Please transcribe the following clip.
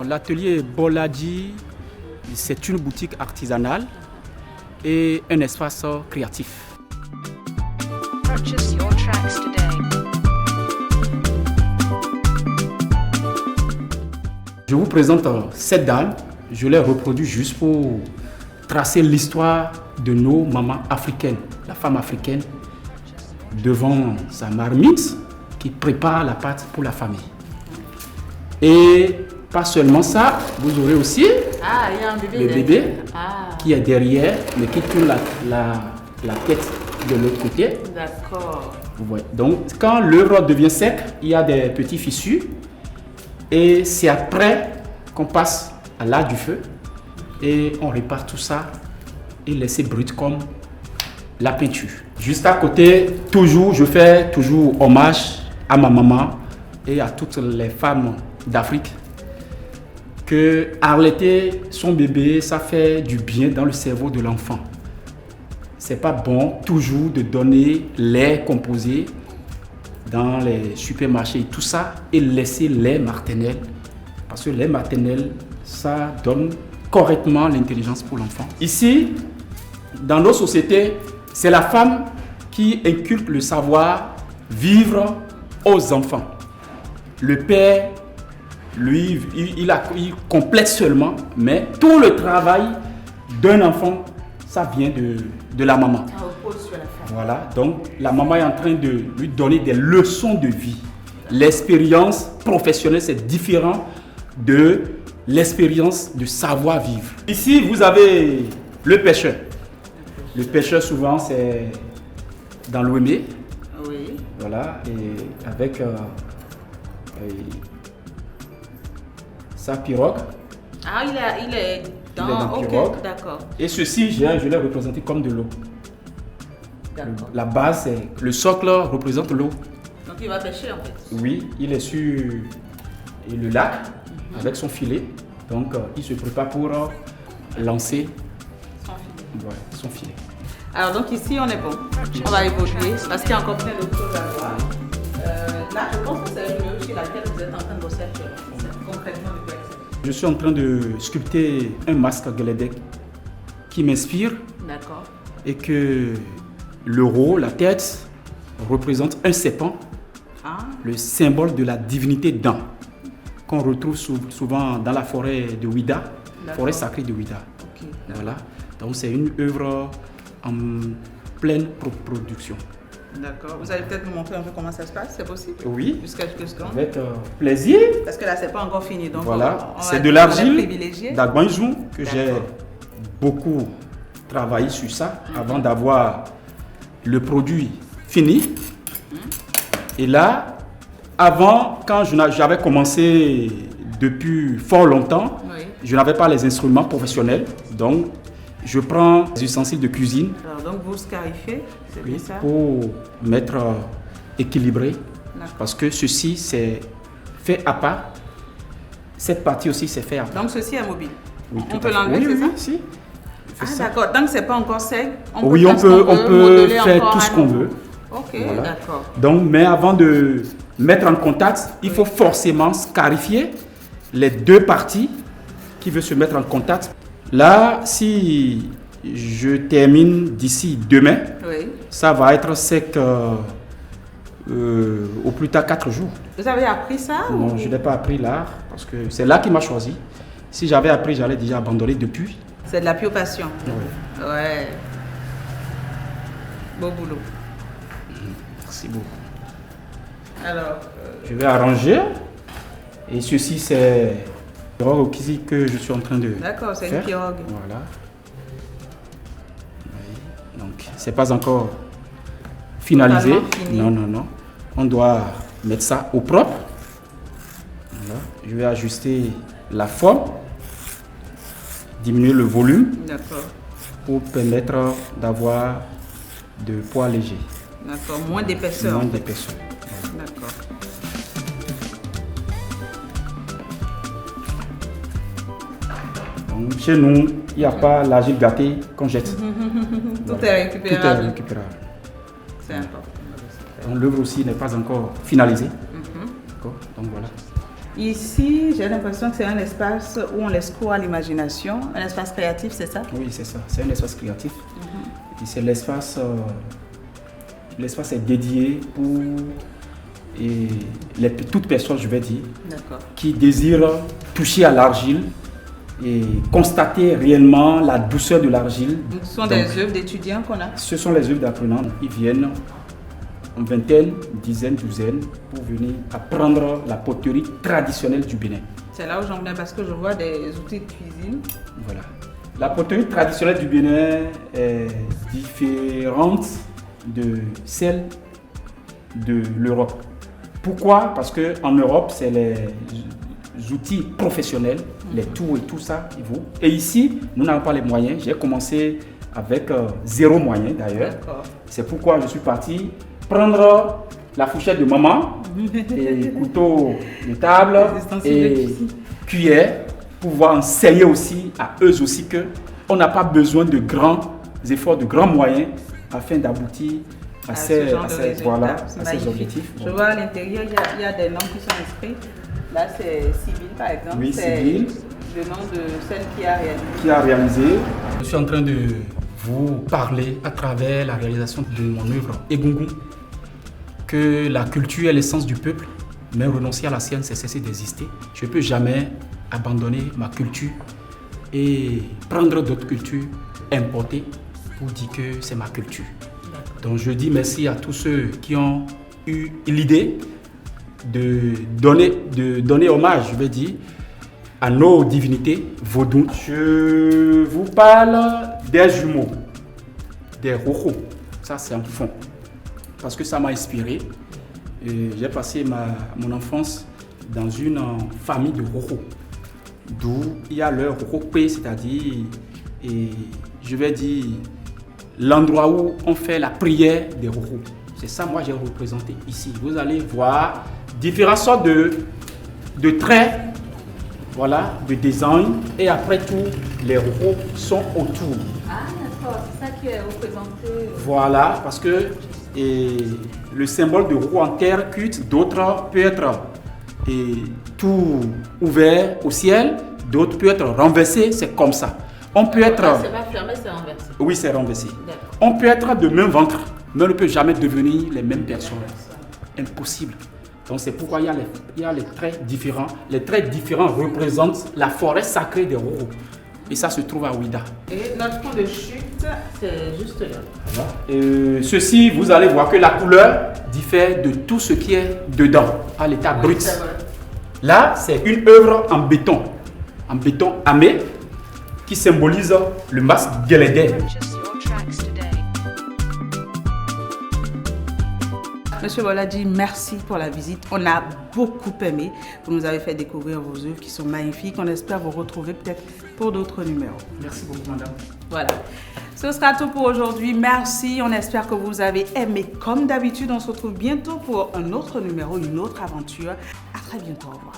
L'atelier Boladji, c'est une boutique artisanale et un espace créatif. Purchase your tracks today. Je vous présente cette dalle. Je l'ai reproduit juste pour tracer l'histoire de nos mamans africaines, la femme africaine devant sa marmite qui prépare la pâte pour la famille. Et pas seulement ça, vous aurez aussi il y a un bébé le bébé Ah, qui est derrière, mais qui tourne la tête de l'autre côté. d'accord. Vous voyez. Donc, quand l'œuvre devient sec, il y a des petits fissus. Et c'est après qu'on passe à l'art du feu. Et on répare tout ça et laisse brut comme la peinture. Juste à côté, je fais toujours hommage à ma maman et à toutes les femmes d'Afrique. Que allaiter son bébé, ça fait du bien dans le cerveau de l'enfant. C'est pas bon toujours de donner lait composé dans les supermarchés et tout ça et laisser lait maternel. Parce que lait maternel, ça donne correctement l'intelligence pour l'enfant. Ici, dans nos sociétés, c'est la femme qui inculque le savoir vivre aux enfants. Le père, lui, il complète seulement, mais tout le travail d'un enfant, ça vient de la maman. Ça repose sur la femme. Voilà, donc la maman est en train de lui donner des leçons de vie. L'expérience professionnelle, c'est différent de l'expérience de savoir-vivre. Ici, vous avez le pêcheur. Le pêcheur, souvent, c'est dans l'Ouémé. Oui. Voilà, et avec sa pirogue. Ah, il est dans... Il est dans ok, pirogue. d'accord. Et ceci, je l'ai représenté comme de l'eau. D'accord. La base, le socle représente l'eau. Donc il va pêcher en fait. Oui, il est sur le lac avec son filet. Donc, il se prépare pour lancer Sans filet. son filet. Alors donc ici on est bon. On va évoluer parce qu'il y a encore plein d'autres choses à voir. Là je pense que c'est le numéro sur laquelle vous êtes en train de bosser actuellement. C'est concrètement de quoi il s'agit. Je suis en train de sculpter un masque Guélédec qui m'inspire D'accord. et que l'euro, la tête, représente un serpent, Ah, le symbole de la divinité Dan, qu'on retrouve souvent dans la forêt de Ouida, D'accord. forêt sacrée de Ouida. ok. Voilà. Donc c'est une œuvre en pleine production. D'accord. Vous allez peut-être nous montrer un peu comment ça se passe, c'est possible? Oui, Jusqu'à quelques secondes. avec plaisir. Parce que là c'est pas encore fini. Donc Voilà, on va c'est de on va l'argile privilégier. d'Agbanjou que j'ai D'accord. beaucoup travaillé sur ça avant d'avoir le produit fini. Et là, avant, quand j'avais commencé depuis fort longtemps, Oui. je n'avais pas les instruments professionnels. Donc, je prends des ustensiles de cuisine Alors donc vous scarifiez, c'est bien ça? pour mettre équilibré. D'accord. Parce que ceci, c'est fait à part. Cette partie aussi, c'est fait à part. Donc ceci est mobile. Oui, On tout peut à fait. l'enlever, Oui, c'est oui, ça? si. Ah ça. d'accord, donc c'est pas encore sec. Oui, on faire ce qu'on peut modeler faire encore tout à ce qu'on nouveau. veut. Ok, Voilà. d'accord. Donc, mais avant de mettre en contact, il faut forcément scarifier les deux parties qui veulent se mettre en contact. Là, si je termine d'ici demain, Oui. ça va être sec au plus tard 4 jours. Vous avez appris ça Non, ou... je n'ai pas appris l'art parce que c'est là qui m'a choisi. Si j'avais appris, j'allais déjà abandonner depuis. C'est de la pure passion. Ouais. Ouais. Beau boulot. Merci beaucoup. Alors, Je vais arranger. Et ceci, c'est le pirogue que je suis en train de d'accord, c'est une faire. pirogue. Voilà. Oui. Donc, c'est pas encore finalisé. Totalement fini. Non, non, non. On doit mettre ça au propre. Voilà. Je vais ajuster la forme, diminuer le volume D'accord. pour permettre d'avoir de poids léger, D'accord, moins d'épaisseur. moins d'épaisseur. Voilà. D'accord. Donc, chez nous, il n'y a pas l'argile gâtée qu'on jette. Tout Voilà. est récupérable. Tout est récupérable. C'est important. Donc, l'œuvre aussi n'est pas encore finalisée. Mhm. D'accord. Donc voilà. Ici, j'ai l'impression que c'est un espace où on laisse cours à l'imagination, un espace créatif, c'est ça? Oui, c'est ça. C'est un espace créatif. Et c'est l'espace. L'espace est dédié pour toute personne, je vais dire, qui désire toucher à l'argile et constater réellement la douceur de l'argile. Ce sont des œuvres d'étudiants qu'on a? Ce sont les œuvres d'apprenants. Ils viennent en vingtaine, dizaine, douzaine pour venir apprendre la poterie traditionnelle du Bénin. C'est là où j'en viens parce que je vois des outils de cuisine. Voilà. La poterie traditionnelle du Bénin est différente de celle de l'Europe. Pourquoi? Parce qu'en Europe, c'est les outils professionnels, les tours et tout ça. Et ici, nous n'avons pas les moyens. J'ai commencé avec zéro moyen d'ailleurs. C'est pourquoi je suis parti prendre la fourchette de maman, et couteau de table et cuillère pour pouvoir enseigner aussi à eux aussi qu'on n'a pas besoin de grands efforts, de grands moyens afin d'aboutir à ces objectifs. Je vois à l'intérieur, il y a des noms qui sont inscrits. Là, c'est Sibylle, par exemple. Oui, c'est Sibylle. Le nom de celle qui a réalisé. Je suis en train de vous parler à travers la réalisation de mon œuvre Egungun, que la culture est l'essence du peuple, mais renoncer à la sienne, c'est cesser d'exister. Je ne peux jamais abandonner ma culture et prendre d'autres cultures importées pour dire que c'est ma culture. Donc je dis merci à tous ceux qui ont eu l'idée de donner hommage, je vais dire, à nos divinités vaudou. Je vous parle des jumeaux, des rochos. Ça, c'est un fond. Parce que ça m'a inspiré. J'ai passé mon enfance dans une famille de rochos, d'où il y a leur rochopé, c'est-à-dire, je vais dire, l'endroit où on fait la prière des rochos. C'est ça, moi, j'ai représenté ici. Vous allez voir différentes sortes de traits, voilà, de design. Et après tout, les rochos sont autour. Ah, d'accord, c'est ça qui est représenté. Voilà, parce que le symbole de roue en terre cuite, d'autres peut être tout ouvert au ciel, d'autres peut être renversé, c'est comme ça. On peut être. C'est pas fermé, c'est renversé. Oui, c'est renversé. On peut être de même ventre, mais on ne peut jamais devenir les mêmes personnes. Impossible. Donc c'est pourquoi il y a les traits différents. Les traits différents représentent la forêt sacrée des Roro. Et ça se trouve à Ouida. Et notre point de chute, c'est juste là. Voilà. Ceci, vous allez voir que la couleur diffère de tout ce qui est dedans, à l'état brut. Là, c'est une œuvre en béton amé, qui symbolise le masque Guélédé. Purchase your tracks today. Monsieur Boladi, merci pour la visite. On a beaucoup aimé. Vous nous avez fait découvrir vos œuvres qui sont magnifiques. On espère vous retrouver peut-être pour d'autres numéros. Merci beaucoup, madame. Voilà. Ce sera tout pour aujourd'hui. Merci. On espère que vous avez aimé. Comme d'habitude, on se retrouve bientôt pour un autre numéro, une autre aventure. À très bientôt. Au revoir.